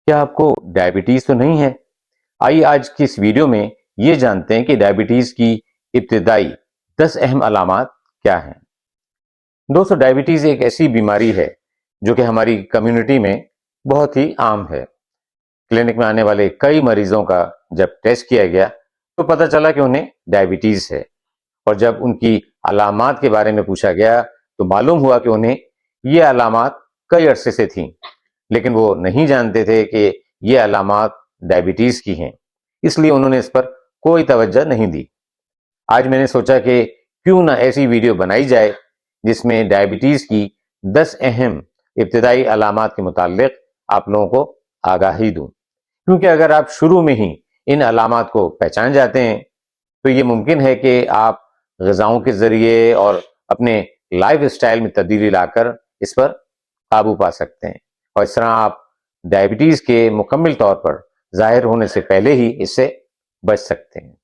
کیا آپ کو ڈائبٹیز تو نہیں ہے؟ آئیے آج کی اس ویڈیو میں یہ جانتے ہیں کہ ڈائبٹیز کی ابتدائی 10 اہم علامات کیا ہیں۔ دوستو، ڈائبٹیز ایک ایسی بیماری ہے جو کہ ہماری کمیونٹی میں بہت ہی عام ہے۔ کلینک میں آنے والے کئی مریضوں کا جب ٹیسٹ کیا گیا تو پتہ چلا کہ انہیں ڈائبٹیز ہے، اور جب ان کی علامات کے بارے میں پوچھا گیا تو معلوم ہوا کہ انہیں یہ علامات کئی عرصے سے تھیں، لیکن وہ نہیں جانتے تھے کہ یہ علامات ڈائبٹیز کی ہیں، اس لیے انہوں نے اس پر کوئی توجہ نہیں دی۔ آج میں نے سوچا کہ کیوں نہ ایسی ویڈیو بنائی جائے جس میں ڈائبٹیز کی 10 اہم ابتدائی علامات کے متعلق آپ لوگوں کو آگاہی دوں، کیونکہ اگر آپ شروع میں ہی ان علامات کو پہچان جاتے ہیں تو یہ ممکن ہے کہ آپ غذاؤں کے ذریعے اور اپنے لائف اسٹائل میں تبدیلی لا کر اس پر قابو پا سکتے ہیں، اور اس طرح آپ ڈائبٹیز کے مکمل طور پر ظاہر ہونے سے پہلے ہی اس سے بچ سکتے ہیں۔